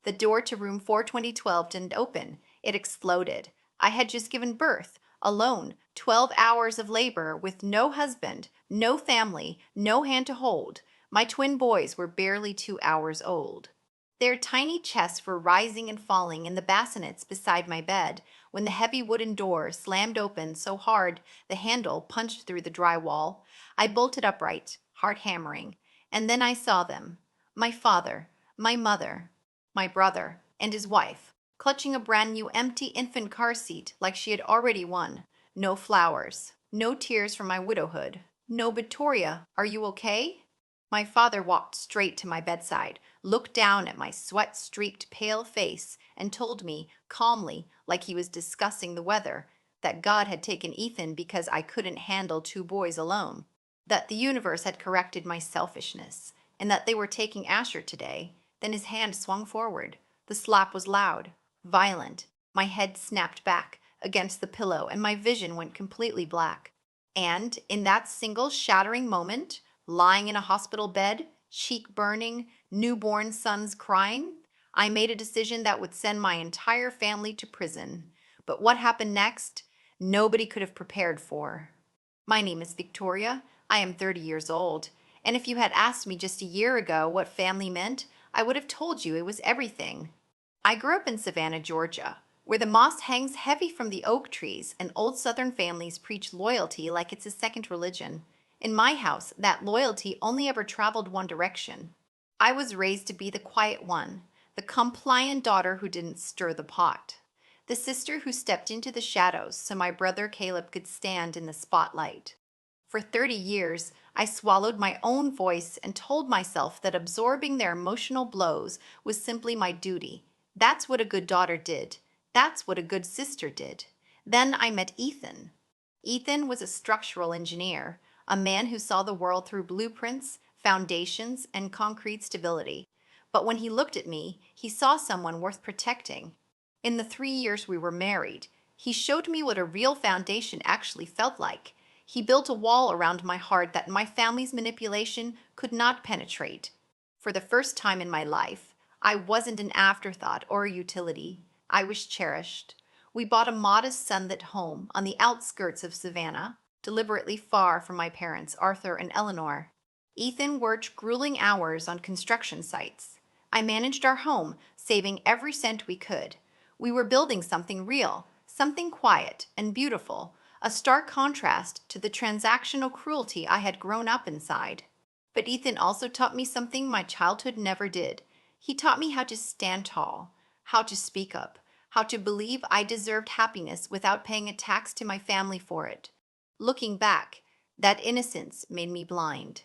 The door to room 42012 didn't open. It exploded. I had just given birth, alone, 12 hours of labor with no husband, no family, no hand to hold. My twin boys were barely 2 hours old. Their tiny chests were rising and falling in the bassinets beside my bed when the heavy wooden door slammed open so hard the handle punched through the drywall. I bolted upright, heart hammering, and then I saw them. My father, my mother, my brother, and his wife, clutching a brand new empty infant car seat like she had already won. No flowers, no tears from my widowhood. No, Victoria, are you okay? My father walked straight to my bedside, looked down at my sweat-streaked pale face, and told me, calmly, like he was discussing the weather, that God had taken Ethan because I couldn't handle two boys alone, that the universe had corrected my selfishness, and that they were taking Asher today. Then his hand swung forward. The slap was loud, violent. My head snapped back against the pillow, and my vision went completely black. And in that single shattering moment, lying in a hospital bed, cheek burning, newborn sons crying, I made a decision that would send my entire family to prison. But what happened next, nobody could have prepared for. My name is Victoria. I am 30 years old. And if you had asked me just a year ago what family meant, I would have told you it was everything. I grew up in Savannah, Georgia, where the moss hangs heavy from the oak trees and old Southern families preach loyalty like it's a second religion. In my house, that loyalty only ever traveled one direction. I was raised to be the quiet one, the compliant daughter who didn't stir the pot, the sister who stepped into the shadows so my brother Caleb could stand in the spotlight. For 30 years, I swallowed my own voice and told myself that absorbing their emotional blows was simply my duty. That's what a good daughter did. That's what a good sister did. Then I met Ethan. Ethan was a structural engineer, a man who saw the world through blueprints, foundations, and concrete stability. But when he looked at me, he saw someone worth protecting. In the 3 years we were married, he showed me what a real foundation actually felt like. He built a wall around my heart that my family's manipulation could not penetrate. For the first time in my life, I wasn't an afterthought or a utility. I was cherished. We bought a modest sunlit home on the outskirts of Savannah, deliberately far from my parents, Arthur and Eleanor. Ethan worked grueling hours on construction sites. I managed our home, saving every cent we could. We were building something real, something quiet and beautiful, a stark contrast to the transactional cruelty I had grown up inside. But Ethan also taught me something my childhood never did. He taught me how to stand tall, how to speak up, how to believe I deserved happiness without paying a tax to my family for it. Looking back, that innocence made me blind.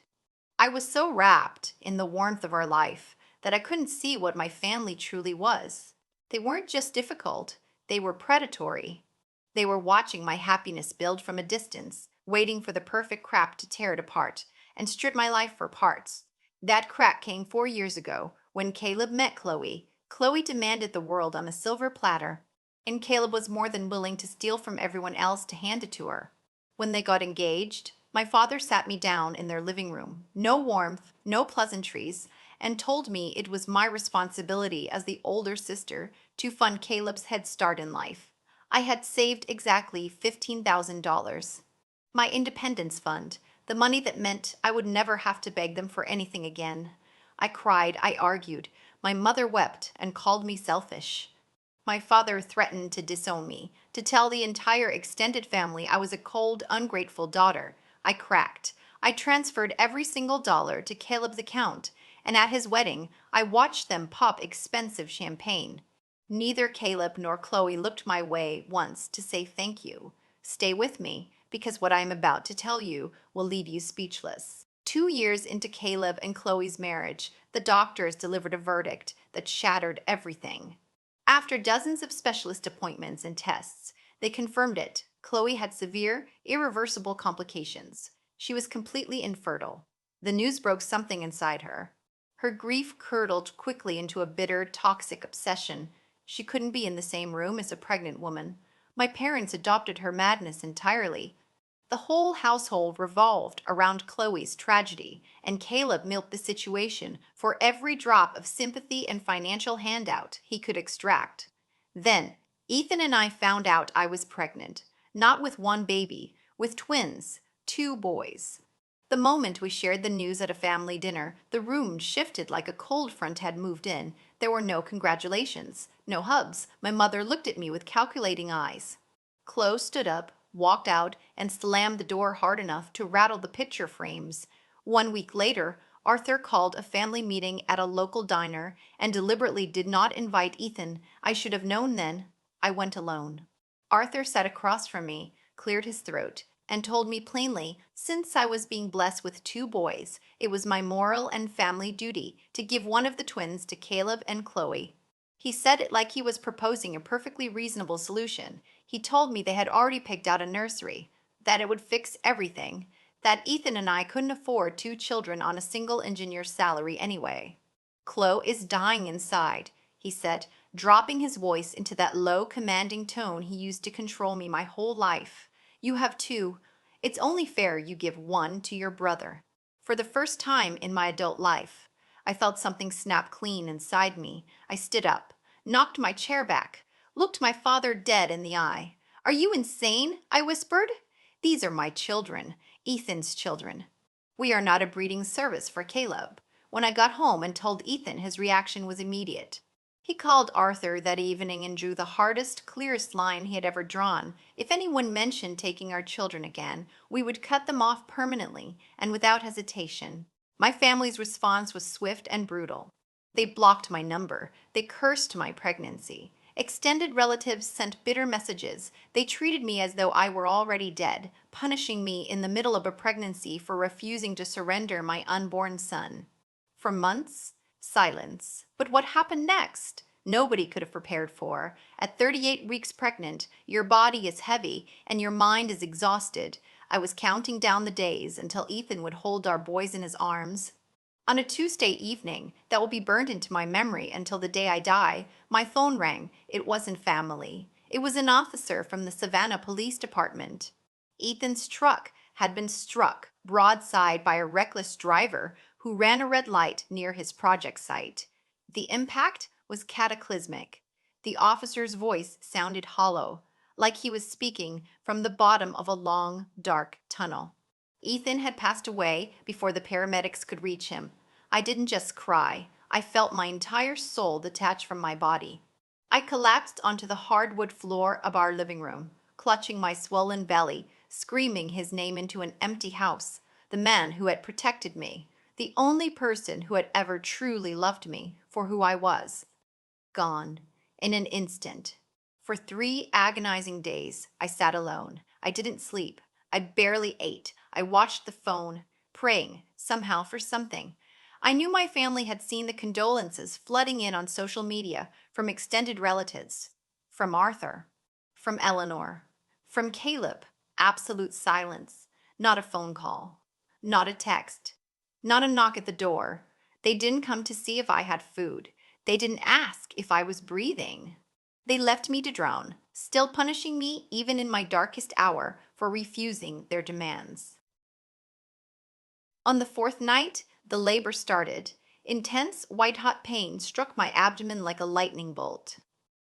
I was so wrapped in the warmth of our life that I couldn't see what my family truly was. They weren't just difficult, they were predatory. They were watching my happiness build from a distance, waiting for the perfect crap to tear it apart and strip my life for parts. That crack came 4 years ago when Caleb met Chloe. Chloe demanded the world on a silver platter, and Caleb was more than willing to steal from everyone else to hand it to her. When they got engaged, my father sat me down in their living room, no warmth, no pleasantries, and told me it was my responsibility as the older sister to fund Caleb's head start in life. I had saved exactly $15,000. My independence fund, the money that meant I would never have to beg them for anything again. I cried, I argued. My mother wept and called me selfish. My father threatened to disown me, to tell the entire extended family I was a cold, ungrateful daughter. I cracked. I transferred every single dollar to Caleb's account, and at his wedding, I watched them pop expensive champagne. Neither Caleb nor Chloe looked my way once to say thank you. Stay with me, because what I am about to tell you will leave you speechless. 2 years into Caleb and Chloe's marriage, the doctors delivered a verdict that shattered everything. After dozens of specialist appointments and tests, they confirmed it. Chloe had severe, irreversible complications. She was completely infertile. The news broke something inside her. Her grief curdled quickly into a bitter, toxic obsession. She couldn't be in the same room as a pregnant woman. My parents adopted her madness entirely. The whole household revolved around Chloe's tragedy, and Caleb milked the situation for every drop of sympathy and financial handout he could extract. Then, Ethan and I found out I was pregnant, not with one baby, with twins, two boys. The moment we shared the news at a family dinner, the room shifted like a cold front had moved in. There were no congratulations, no hugs. My mother looked at me with calculating eyes. Chloe stood up, walked out, and slammed the door hard enough to rattle the picture frames. 1 week later, Arthur called a family meeting at a local diner and deliberately did not invite Ethan. I should have known then. I went alone. Arthur sat across from me, cleared his throat, and told me plainly, since I was being blessed with two boys, it was my moral and family duty to give one of the twins to Caleb and Chloe. He said it like he was proposing a perfectly reasonable solution. He told me they had already picked out a nursery, that it would fix everything, that Ethan and I couldn't afford two children on a single engineer's salary anyway. Chloe is dying inside, he said, dropping his voice into that low, commanding tone he used to control me my whole life. You have two. It's only fair you give one to your brother. For the first time in my adult life, I felt something snap clean inside me. I stood up, knocked my chair back, looked my father dead in the eye. Are you insane? I whispered. These are my children, Ethan's children. We are not a breeding service for Caleb. When I got home and told Ethan, his reaction was immediate. He called Arthur that evening and drew the hardest, clearest line he had ever drawn. If anyone mentioned taking our children again, we would cut them off permanently and without hesitation. My family's response was swift and brutal. They blocked my number. They cursed my pregnancy. Extended relatives sent bitter messages. They treated me as though I were already dead, punishing me in the middle of a pregnancy for refusing to surrender my unborn son. For months, silence. But what happened next? Nobody could have prepared for. At 38 weeks pregnant, your body is heavy and your mind is exhausted. I was counting down the days until Ethan would hold our boys in his arms. On a Tuesday evening that will be burned into my memory until the day I die, my phone rang. It wasn't family. It was an officer from the Savannah Police Department. Ethan's truck had been struck broadside by a reckless driver who ran a red light near his project site. The impact was cataclysmic. The officer's voice sounded hollow, like he was speaking from the bottom of a long, dark tunnel. Ethan had passed away before the paramedics could reach him. I didn't just cry. I felt my entire soul detach from my body. I collapsed onto the hardwood floor of our living room, clutching my swollen belly, screaming his name into an empty house. The man who had protected me, the only person who had ever truly loved me for who I was. Gone. In an instant. For 3 agonizing days, I sat alone. I didn't sleep. I barely ate. I watched the phone, praying, somehow, for something. I knew my family had seen the condolences flooding in on social media from extended relatives, from Arthur, from Eleanor, from Caleb. Absolute silence. Not a phone call. Not a text. Not a knock at the door. They didn't come to see if I had food. They didn't ask if I was breathing. They left me to drown, still punishing me even in my darkest hour for refusing their demands. On the 4th night, the labor started. Intense, white-hot pain struck my abdomen like a lightning bolt.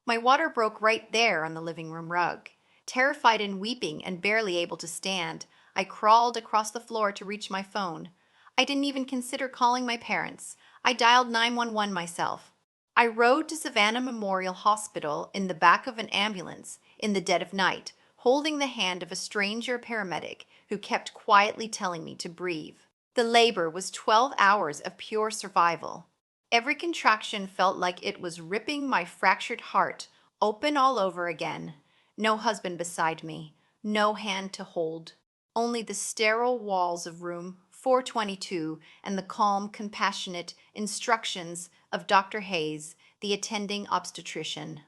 My water broke right there on the living room rug. Terrified and weeping and barely able to stand, I crawled across the floor to reach my phone. I didn't even consider calling my parents. I dialed 911 myself. I rode to Savannah Memorial Hospital in the back of an ambulance in the dead of night, holding the hand of a stranger paramedic who kept quietly telling me to breathe. The labor was 12 hours of pure survival. Every contraction felt like it was ripping my fractured heart open all over again. No husband beside me, no hand to hold. Only the sterile walls of room 422 and the calm, compassionate instructions of Dr. Hayes, the attending obstetrician.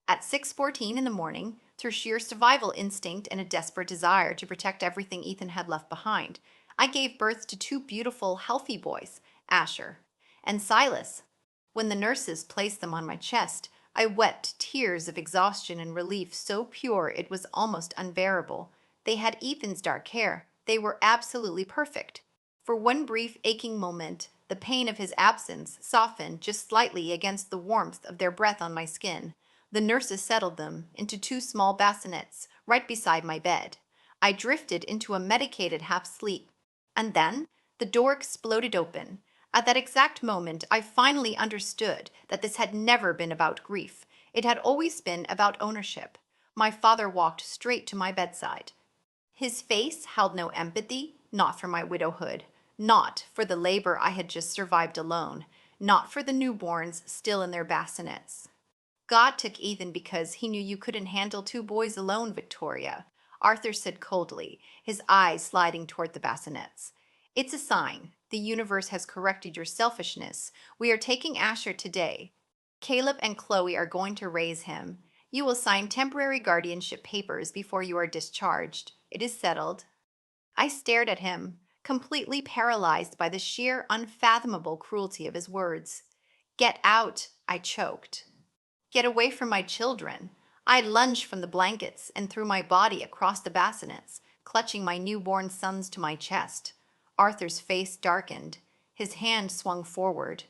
At 6:14 in the morning, through sheer survival instinct and a desperate desire to protect everything Ethan had left behind, I gave birth to 2 beautiful, healthy boys, Asher and Silas. When the nurses placed them on my chest, I wept tears of exhaustion and relief so pure it was almost unbearable. They had Ethan's dark hair. They were absolutely perfect. For one brief aching moment, the pain of his absence softened just slightly against the warmth of their breath on my skin. The nurses settled them into two small bassinets right beside my bed. I drifted into a medicated half sleep. And then the door exploded open. At that exact moment, I finally understood that this had never been about grief. It had always been about ownership. My father walked straight to my bedside. His face held no empathy, not for my widowhood, not for the labor I had just survived alone, not for the newborns still in their bassinets. God took Ethan because he knew you couldn't handle two boys alone, Victoria, Arthur said coldly, his eyes sliding toward the bassinets. It's a sign. The universe has corrected your selfishness. We are taking Asher today. Caleb and Chloe are going to raise him. You will sign temporary guardianship papers before you are discharged. It is settled. I stared at him, completely paralyzed by the sheer, unfathomable cruelty of his words. Get out, I choked. Get away from my children. I lunged from the blankets and threw my body across the bassinets, clutching my newborn sons to my chest. Arthur's face darkened. His hand swung forward.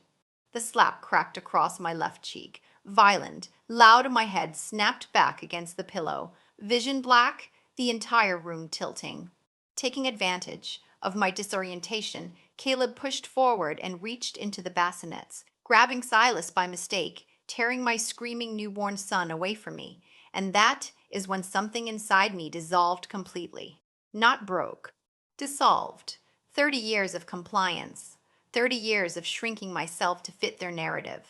The slap cracked across my left cheek, violent, loud, and my head snapped back against the pillow, vision black, the entire room tilting. Taking advantage of my disorientation, Caleb pushed forward and reached into the bassinets, grabbing Silas by mistake, tearing my screaming newborn son away from me. And that is when something inside me dissolved completely. Not broke, dissolved. 30 years of compliance, 30 years of shrinking myself to fit their narrative.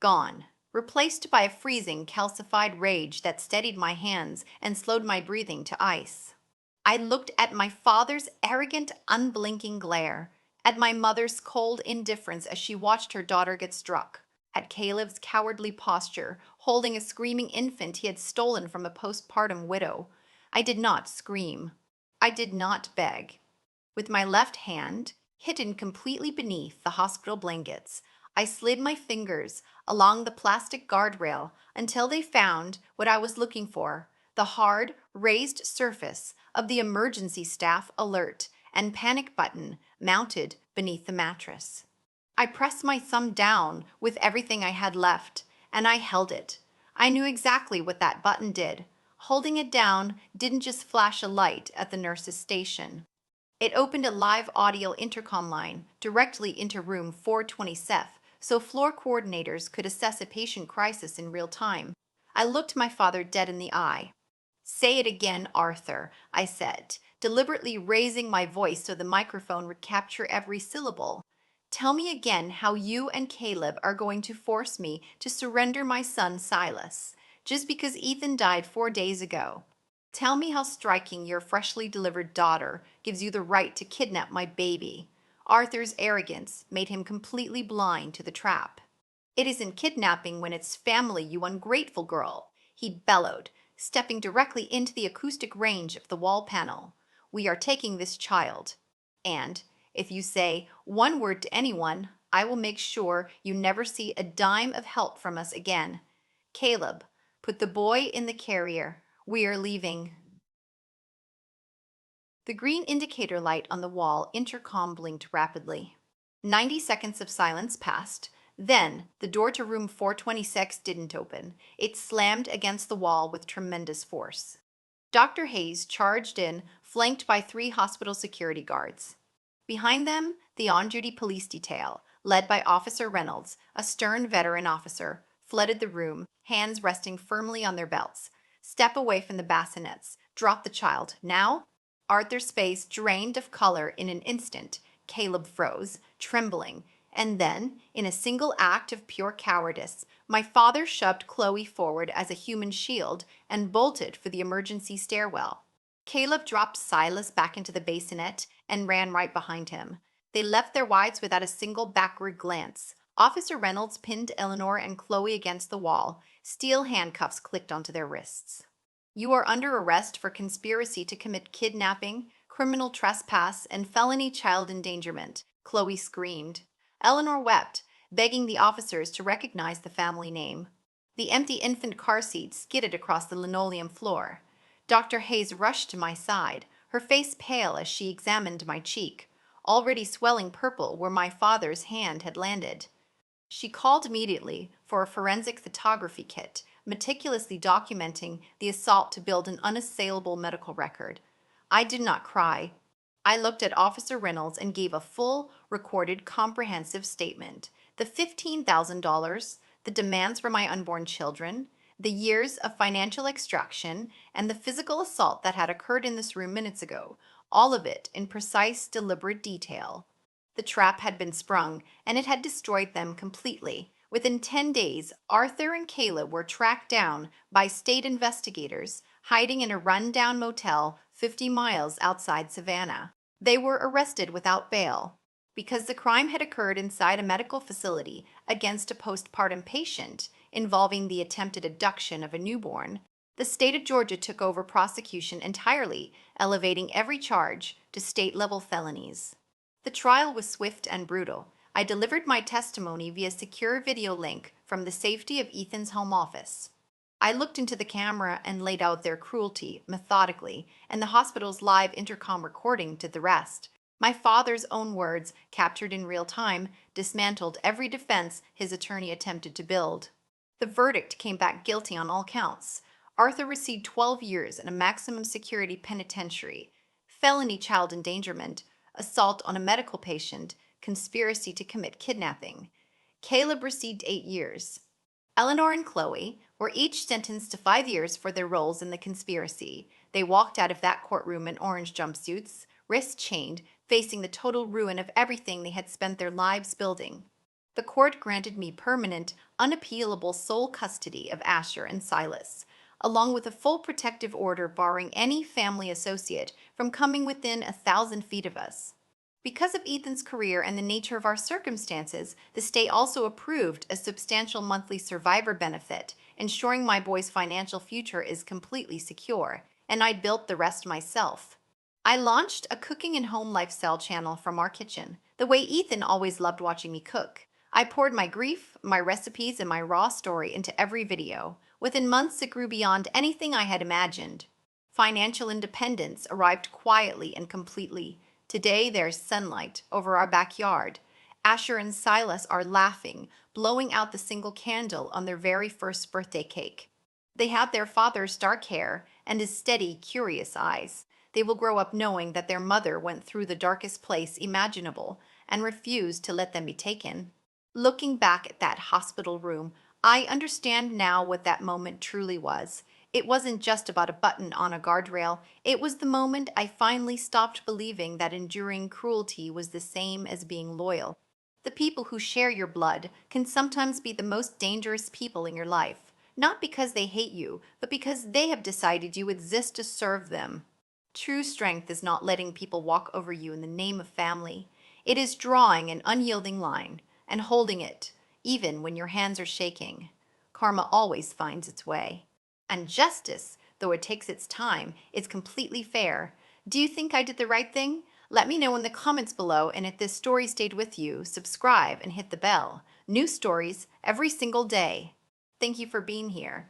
Gone, replaced by a freezing, calcified rage that steadied my hands and slowed my breathing to ice. I looked at my father's arrogant, unblinking glare, at my mother's cold indifference as she watched her daughter get struck, at Caleb's cowardly posture, holding a screaming infant he had stolen from a postpartum widow. I did not scream. I did not beg. With my left hand, hidden completely beneath the hospital blankets, I slid my fingers along the plastic guardrail until they found what I was looking for, the hard, raised surface of the emergency staff alert and panic button mounted beneath the mattress. I pressed my thumb down with everything I had left, and I held it. I knew exactly what that button did. Holding it down didn't just flash a light at the nurse's station. It opened a live audio intercom line directly into room 420 so floor coordinators could assess a patient crisis in real time. I looked my father dead in the eye. Say it again, Arthur, I said, deliberately raising my voice so the microphone would capture every syllable. Tell me again how you and Caleb are going to force me to surrender my son Silas, just because Ethan died 4 days ago. Tell me how striking your freshly delivered daughter gives you the right to kidnap my baby. Arthur's arrogance made him completely blind to the trap. It isn't kidnapping when it's family, you ungrateful girl, he bellowed, stepping directly into the acoustic range of the wall panel. We are taking this child. And if you say one word to anyone, I will make sure you never see a dime of help from us again. Caleb, put the boy in the carrier. We are leaving. The green indicator light on the wall intercom blinked rapidly. 90 seconds of silence passed. Then, the door to room 426 didn't open. It slammed against the wall with tremendous force. Dr. Hayes charged in, flanked by 3 hospital security guards. Behind them, the on-duty police detail, led by Officer Reynolds, a stern veteran officer, flooded the room, hands resting firmly on their belts. Step away from the bassinets. Drop the child. Now? Arthur's face drained of color in an instant. Caleb froze, trembling. And then, in a single act of pure cowardice, my father shoved Chloe forward as a human shield and bolted for the emergency stairwell. Caleb dropped Silas back into the bassinet and ran right behind him. They left their wives without a single backward glance. Officer Reynolds pinned Eleanor and Chloe against the wall. Steel handcuffs clicked onto their wrists. You are under arrest for conspiracy to commit kidnapping, criminal trespass, and felony child endangerment, Chloe screamed. Eleanor wept, begging the officers to recognize the family name. The empty infant car seat skidded across the linoleum floor. Dr. Hayes rushed to my side, her face pale as she examined my cheek, already swelling purple where my father's hand had landed. She called immediately for a forensic photography kit, meticulously documenting the assault to build an unassailable medical record. I did not cry. I looked at Officer Reynolds and gave a full, recorded, comprehensive statement. The $15,000, the demands for my unborn children, the years of financial extraction, and the physical assault that had occurred in this room minutes ago, all of it in precise, deliberate detail. The trap had been sprung, and it had destroyed them completely. Within 10 days, Arthur and Kayla were tracked down by state investigators, hiding in a run-down motel 50 miles outside Savannah. They were arrested without bail. Because the crime had occurred inside a medical facility against a postpartum patient involving the attempted abduction of a newborn, the state of Georgia took over prosecution entirely, elevating every charge to state-level felonies. The trial was swift and brutal. I delivered my testimony via secure video link from the safety of Ethan's home office. I looked into the camera and laid out their cruelty methodically, and the hospital's live intercom recording did the rest. My father's own words, captured in real time, dismantled every defense his attorney attempted to build. The verdict came back guilty on all counts. Arthur received 12 years in a maximum security penitentiary, felony child endangerment, assault on a medical patient, conspiracy to commit kidnapping. Caleb received 8 years. Eleanor and Chloe were each sentenced to 5 years for their roles in the conspiracy. They walked out of that courtroom in orange jumpsuits, wrists chained, facing the total ruin of everything they had spent their lives building. The court granted me permanent, unappealable sole custody of Asher and Silas, along with a full protective order barring any family associate from coming within 1,000 feet of us. Because of Ethan's career and the nature of our circumstances, the state also approved a substantial monthly survivor benefit, ensuring my boy's financial future is completely secure, and I'd built the rest myself. I launched a cooking and home lifestyle channel from our kitchen, the way Ethan always loved watching me cook. I poured my grief, my recipes, and my raw story into every video. Within months, it grew beyond anything I had imagined. Financial independence arrived quietly and completely. Today, there's sunlight over our backyard. Asher and Silas are laughing, blowing out the single candle on their very first birthday cake. They have their father's dark hair and his steady, curious eyes. They will grow up knowing that their mother went through the darkest place imaginable and refused to let them be taken. Looking back at that hospital room, I understand now what that moment truly was. It wasn't just about a button on a guardrail. It was the moment I finally stopped believing that enduring cruelty was the same as being loyal. The people who share your blood can sometimes be the most dangerous people in your life, not because they hate you, but because they have decided you exist to serve them. True strength is not letting people walk over you in the name of family. It is drawing an unyielding line and holding it, even when your hands are shaking. Karma always finds its way. And justice, though it takes its time, is completely fair. Do you think I did the right thing? Let me know in the comments below, and if this story stayed with you, subscribe and hit the bell. New stories every single day. Thank you for being here.